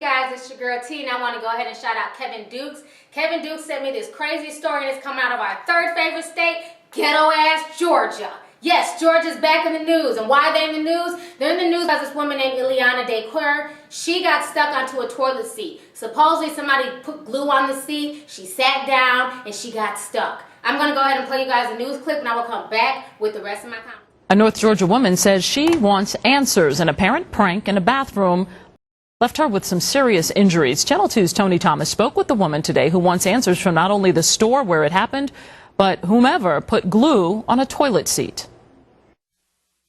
Guys, it's your girl T, and I want to go ahead and shout out Kevin Dukes. Kevin Dukes sent me this crazy story, and it's coming out of our third favorite state, ghetto-ass Georgia. Yes, Georgia's back in the news. And why are they in the news? They're in the news because this woman named Illyanna Keur, she got stuck onto a toilet seat. Supposedly somebody put glue on the seat, she sat down, and she got stuck. I'm going to go ahead and play you guys a news clip, and I will come back with the rest of my comments. A North Georgia woman says she wants answers. An apparent prank in a bathroom left her with some serious injuries. Channel 2's Tony Thomas spoke with the woman today who wants answers from not only the store where it happened, but whomever put glue on a toilet seat.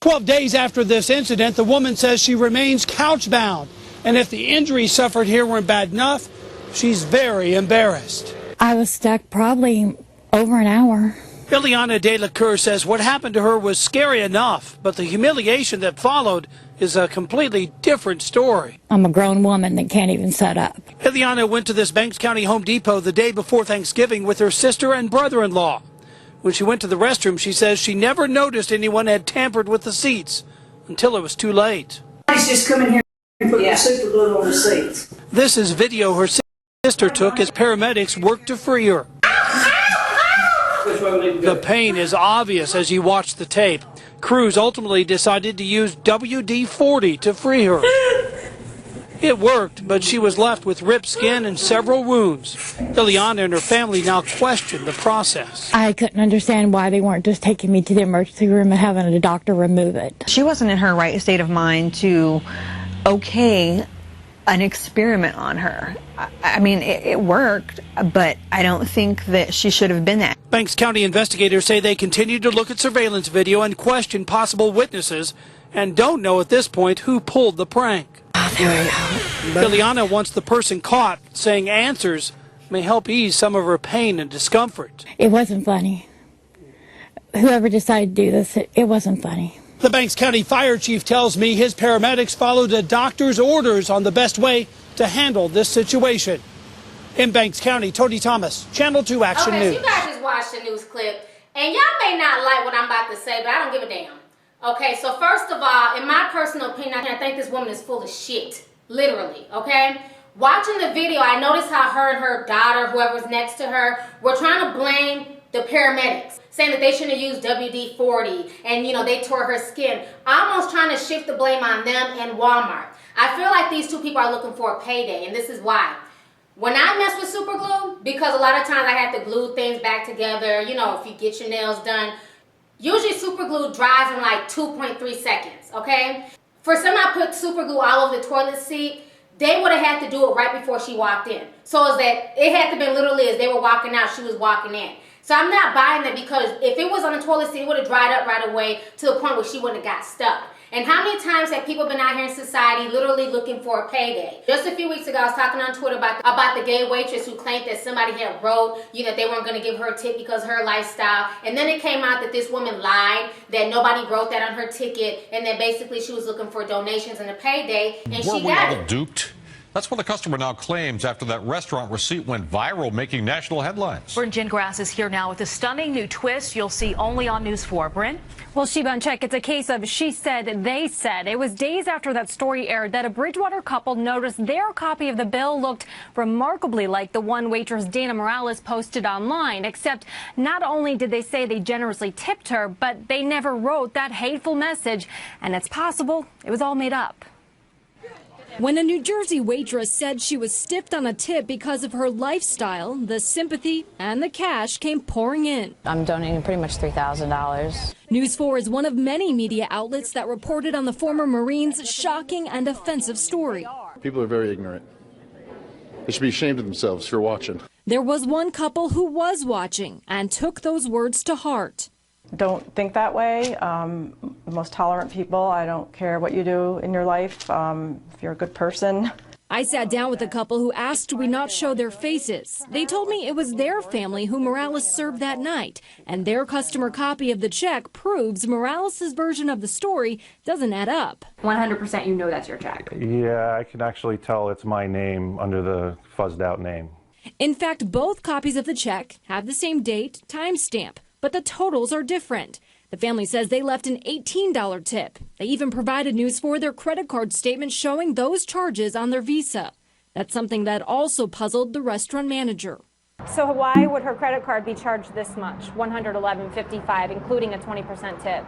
12 days after this incident, the woman says she remains couch-bound. And if the injuries suffered here weren't bad enough, she's very embarrassed. I was stuck probably over an hour. Illyanna Keur says what happened to her was scary enough, but the humiliation that followed is a completely different story. I'm a grown woman that can't even set up. Illyanna went to this Banks County Home Depot the day before Thanksgiving with her sister and brother-in-law. When she went to the restroom, she says she never noticed anyone had tampered with the seats until it was too late. He's just come in here and put the super glue on the seats. This is video her sister took as paramedics worked to free her. The pain is obvious as you watch the tape. Crews ultimately decided to use WD-40 to free her. It worked, but she was left with ripped skin and several wounds. Illyanna and her family now question the process. I couldn't understand why they weren't just taking me to the emergency room and having a doctor remove it. She wasn't in her right state of mind to okay an experiment on her. I mean, it worked, but I don't think that she should have been there. Banks County investigators say they continue to look at surveillance video and question possible witnesses and don't know at this point who pulled the prank. Oh, there we go. Illyanna wants the person caught, saying answers may help ease some of her pain and discomfort. It wasn't funny. Whoever decided to do this, it wasn't funny. The Banks County Fire Chief tells me his paramedics followed a doctor's orders on the best way to handle this situation. In Banks County, Tony Thomas, Channel 2 Action News. So you guys just watched the news clip, and y'all may not like what I'm about to say, but I don't give a damn. Okay, so first of all, in my personal opinion, I think this woman is full of shit. Literally, okay? Watching the video, I noticed how her and her daughter, whoever's next to her, were trying to blame the paramedics, saying that they shouldn't have used WD-40 and, you know, they tore her skin. Almost trying to shift the blame on them and Walmart. I feel like these two people are looking for a payday, and this is why. When I mess with super glue, because a lot of times I have to glue things back together, you know, if you get your nails done, usually super glue dries in like 2.3 seconds, okay? For somebody put super glue all over the toilet seat, they would have had to do it right before she walked in. So is that it had to be literally as they were walking out, she was walking in. So I'm not buying that, because if it was on the toilet seat, it would have dried up right away to the point where she wouldn't have got stuck. And how many times have people been out here in society literally looking for a payday? Just a few weeks ago, I was talking on Twitter about the gay waitress who claimed that somebody had wrote, you know, they weren't going to give her a tip because of her lifestyle. And then it came out that this woman lied, that nobody wrote that on her ticket, and that basically she was looking for donations and a payday, and she got it. Duped? That's what the customer now claims after that restaurant receipt went viral, making national headlines. Bryn Gingras is here now with a stunning new twist you'll see only on News 4. Bryn? Well, Sheba and Check, it's a case of she said, they said. It was days after that story aired that a Bridgewater couple noticed their copy of the bill looked remarkably like the one waitress Dana Morales posted online, except not only did they say they generously tipped her, but they never wrote that hateful message, and it's possible it was all made up. When a New Jersey waitress said she was stiffed on a tip because of her lifestyle, the sympathy and the cash came pouring in. I'm donating pretty much $3,000. News 4 is one of many media outlets that reported on the former Marine's shocking and offensive story. People are very ignorant. They should be ashamed of themselves for watching. There was one couple who was watching and took those words to heart. Don't think that way. The most tolerant people. I don't care what you do in your life. If you're a good person. I sat down with a couple who asked we not show their faces. They told me it was their family who Morales served that night, and their customer copy of the check proves Morales' version of the story doesn't add up. 100% you know that's your check. Yeah, I can actually tell it's my name under the fuzzed out name. In fact, both copies of the check have the same date, timestamp, but the totals are different. The family says they left an $18 tip. They even provided News 4 their credit card statement showing those charges on their Visa. That's something that also puzzled the restaurant manager. So why would her credit card be charged this much, $111.55, including a 20% tip?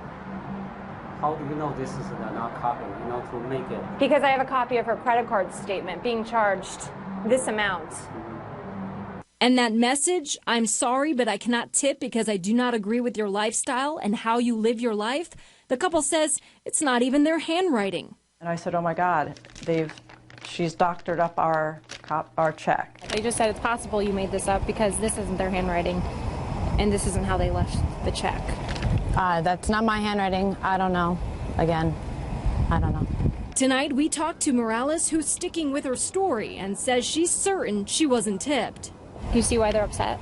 How do you know this is not copy, to make it? Because I have a copy of her credit card statement being charged this amount. And that message, I'm sorry, but I cannot tip because I do not agree with your lifestyle and how you live your life. The couple says it's not even their handwriting. And I said, oh my God, she's doctored up our check. They just said it's possible you made this up because this isn't their handwriting and this isn't how they left the check. That's not my handwriting. I don't know. Again, I don't know. Tonight, we talked to Morales, who's sticking with her story and says she's certain she wasn't tipped. You see why they're upset?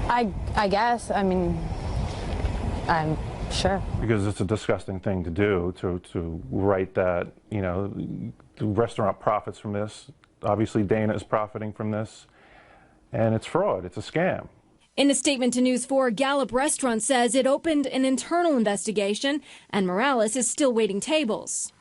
I guess. I mean, I'm sure. Because it's a disgusting thing to do, to write that, the restaurant profits from this. Obviously, Dana is profiting from this. And it's fraud. It's a scam. In a statement to News 4, Gallup Restaurant says it opened an internal investigation and Morales is still waiting tables.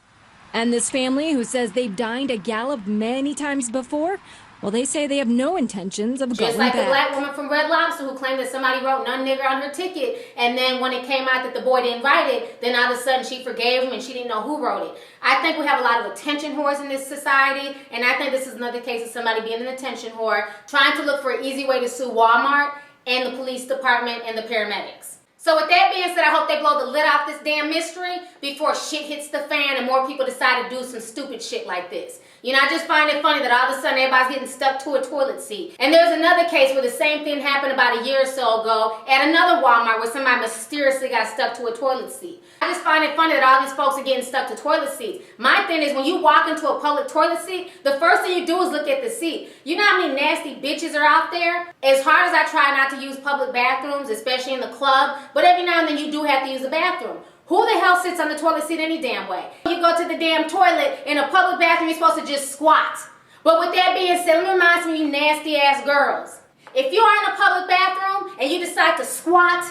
And this family, who says they've dined at Gallup many times before, well, they say they have no intentions of going back. Just like the black woman from Red Lobster who claimed that somebody wrote "none nigger" on her ticket, and then when it came out that the boy didn't write it, then all of a sudden she forgave him and she didn't know who wrote it. I think we have a lot of attention whores in this society, and I think this is another case of somebody being an attention whore, trying to look for an easy way to sue Walmart and the police department and the paramedics. So with that being said, I hope they blow the lid off this damn mystery before shit hits the fan and more people decide to do some stupid shit like this. I just find it funny that all of a sudden everybody's getting stuck to a toilet seat. And there's another case where the same thing happened about a year or so ago at another Walmart where somebody mysteriously got stuck to a toilet seat. I just find it funny that all these folks are getting stuck to toilet seats. My thing is, when you walk into a public toilet seat, the first thing you do is look at the seat. You know how many nasty bitches are out there? As hard as I try not to use public bathrooms, especially in the club, but every now and then you do have to use the bathroom. Who the hell sits on the toilet seat any damn way? You go to the damn toilet in a public bathroom, you're supposed to just squat. But with that being said, let me remind some of you nasty ass girls. If you are in a public bathroom and you decide to squat,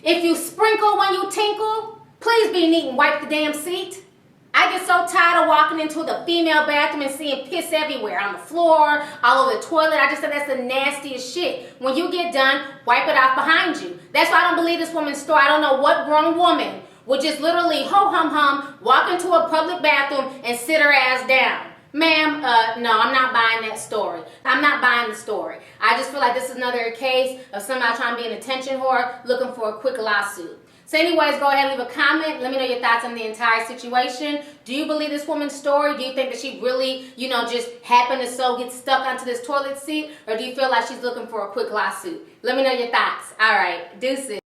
if you sprinkle when you tinkle, please be neat and wipe the damn seat. I get so tired of walking into the female bathroom and seeing piss everywhere, on the floor, all over the toilet. I just think that's the nastiest shit. When you get done, wipe it off behind you. That's why I don't believe this woman's story. I don't know what grown woman would just literally ho-hum-hum, walk into a public bathroom and sit her ass down. Ma'am, no, I'm not buying that story. I'm not buying the story. I just feel like this is another case of somebody trying to be an attention whore looking for a quick lawsuit. So anyways, go ahead and leave a comment. Let me know your thoughts on the entire situation. Do you believe this woman's story? Do you think that she really, just happened to so get stuck onto this toilet seat? Or do you feel like she's looking for a quick lawsuit? Let me know your thoughts. All right, deuces.